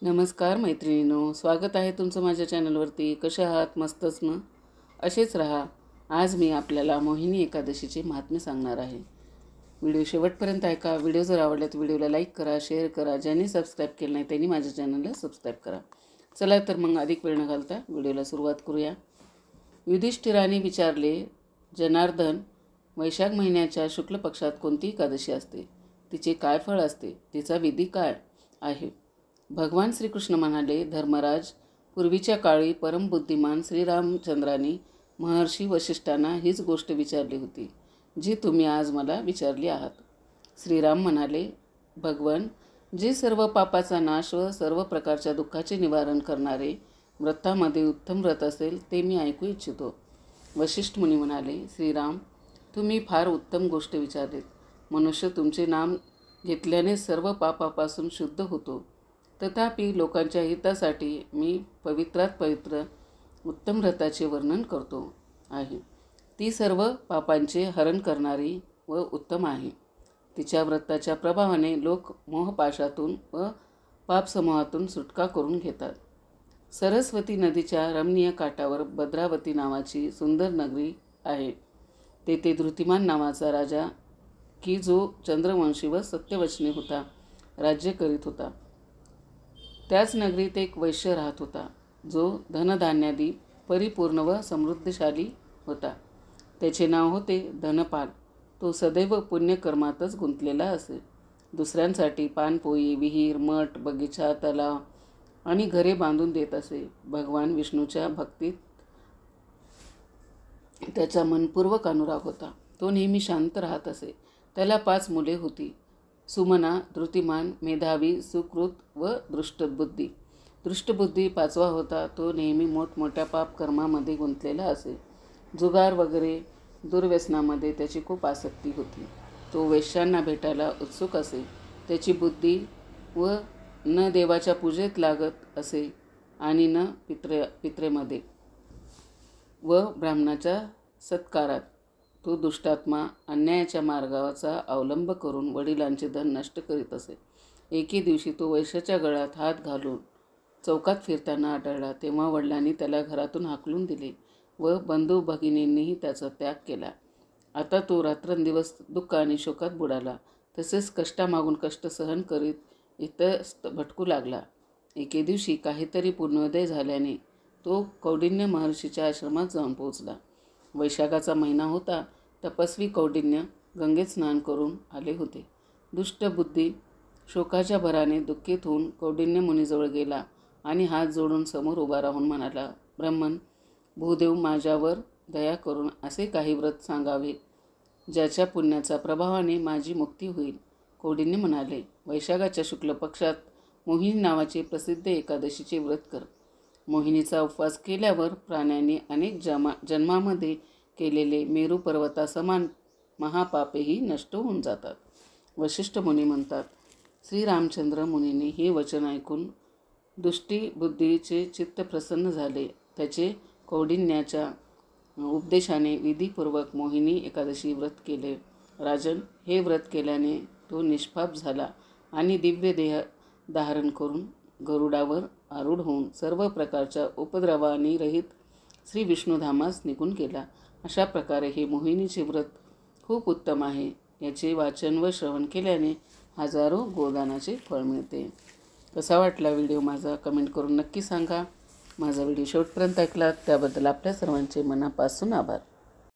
नमस्कार मैत्रिणींनो, स्वागत आहे तुमचं माझ्या चॅनलवरती. कशा आहात? मस्तच ना? असेच राहा. आज मी आपल्याला मोहिनी एकादशीचे महात्म्य सांगणार आहे. व्हिडिओ शेवटपर्यंत ऐका. व्हिडिओ जर आवडला तर व्हिडिओला लाईक करा, शेअर करा. ज्यांनी सबस्क्राईब केलं नाही त्यांनी माझ्या चॅनलला सबस्क्राईब करा. चला तर मग अधिक वेळ न घालता व्हिडिओला सुरुवात करूया. युधिष्ठिराने विचारले, जनार्दन, वैशाख महिन्याच्या शुक्ल पक्षात कोणती एकादशी असते? तिचे काय फळ असते? तिचा विधी काय आहे? भगवान श्रीकृष्ण म्हणाले, धर्मराज, पूर्वीच्या काळी परमबुद्धिमान श्रीरामचंद्रांनी महर्षी वशिष्ठांना हीच गोष्ट विचारली होती, जी तुम्ही आज मला विचारली आहात. श्रीराम म्हणाले, भगवन, जे सर्व पापाचा नाश व सर्व प्रकारच्या दुःखाचे निवारण करणारे व्रतामध्ये उत्तम व्रत असेल ते मी ऐकू इच्छितो. वशिष्ठ मुनी म्हणाले, श्रीराम, तुम्ही फार उत्तम गोष्ट विचारलीत. मनुष्य तुमचे नाम घेतल्याने सर्व पापापासून शुद्ध होतो. तथापि लोकांच्या हितासाठी मी पवित्रात पवित्र उत्तम व्रताचे वर्णन करतो आहे. ती सर्व पापांचे हरण करणारी व उत्तम आहे. तिच्या व्रताच्या प्रभावाने लोक मोहपाशातून व पापसमूहातून सुटका करून घेतात. सरस्वती नदीच्या रमणीय काठावर भद्रावती नावाची सुंदर नगरी आहे. तेथे धृतिमान नावाचा राजा, की जो चंद्रवंशी व सत्यवचनी होता, राज्य करीत होता. त्याच नगरीत एक वैश्य राहत होता, जो धनधान्यादी परिपूर्ण व समृद्धशाली होता. त्याचे नाव होते धनपाल. तो सदैव पुण्यकर्मातच गुंतलेला असे. दुसऱ्यांसाठी पानपोई, विहीर, मठ, बगीचा, तलाव आणि घरे बांधून देत असे. भगवान विष्णूच्या भक्तीत त्याचा मनपूर्वक अनुराग होता. तो नेहमी शांत राहत असे. त्याला 5 मुले होती, सुमना, धृतिमान, मेधावी, सुकृत व दृष्टबुद्धी. दृष्टबुद्धी 5वा होता. तो नेहमी मोठमोठ्या पापकर्मामध्ये गुंतलेला असे. जुगार वगैरे दुर्व्यसनामध्ये त्याची खूप आसक्ती होती. तो वेश्यांना भेटायला उत्सुक असे. त्याची बुद्धी व न देवाच्या पूजेत लागत असे आणि न पित्रेमध्ये व ब्राह्मणाच्या सत्कारात. तो दुष्टात्मा अन्यायाच्या मार्गाचा अवलंब करून वडिलांचे धन नष्ट करीत असे. एके दिवशी तो वैश्याच्या गळ्यात हात घालून चौकात फिरताना आढळला. तेव्हा वडिलांनी त्याला घरातून हाकलून दिले व बंधू भगिनींनीही त्याचा त्याग केला. आता तो रात्रंदिवस दुःख आणि शोकात बुडाला. तसेच कष्टामागून कष्ट सहन करीत इतस्त भटकू लागला. एके दिवशी काहीतरी पुण्योदय झाल्याने तो कौंडिन्य महर्षीच्या आश्रमात जाऊन पोहोचला. वैशाखाचा महिना होता. तपस्वी कौंडिन्य गंगेत स्नान करून आले होते. दुष्टबुद्धी शोकाच्या भराने दुःखित होऊन कौंडिन्य मुनीजवळ गेला आणि हात जोडून समोर उभा राहून म्हणाला, ब्रह्मन, भूदेव, माझ्यावर दया करून असे काही व्रत सांगावे ज्याच्या पुण्याच्या प्रभावाने माझी मुक्ती होईल. कौंडिन्य म्हणाले, वैशाखाच्या शुक्ल पक्षात मोहिनी नावाचे प्रसिद्ध एकादशीचे व्रत कर. मोहिनीचा उपवास केल्यावर प्राण्यांनी अनेक जन्मामध्ये केलेले मेरू पर्वतासमान महापापेही नष्ट होऊन जातात. वशिष्ठ मुनी म्हणतात, श्रीरामचंद्र मुनीने हे वचन ऐकून दुष्टीबुद्धीचे चित्त प्रसन्न झाले. त्याचे कौंडिन्याच्या उपदेशाने विधीपूर्वक मोहिनी एकादशी व्रत केले. राजन, हे व्रत केल्याने तो निष्पाप झाला आणि दिव्य देह धारण करून गरुडावर आरूढ होऊन सर्व प्रकारच्या उपद्रवांनी रहित श्री विष्णुधामास निघून गेला. अशा प्रकारे हे मोहिनीचे व्रत खूप उत्तम आहे. याचे वाचन व श्रवण केल्याने हजारो गोदानाचे फळ मिळते. कसा वाटला व्हिडिओ माझा? कमेंट करून नक्की सांगा. माझा व्हिडिओ शेवटपर्यंत ऐकलात त्याबद्दल आपल्या सर्वांचे मनापासून आभार.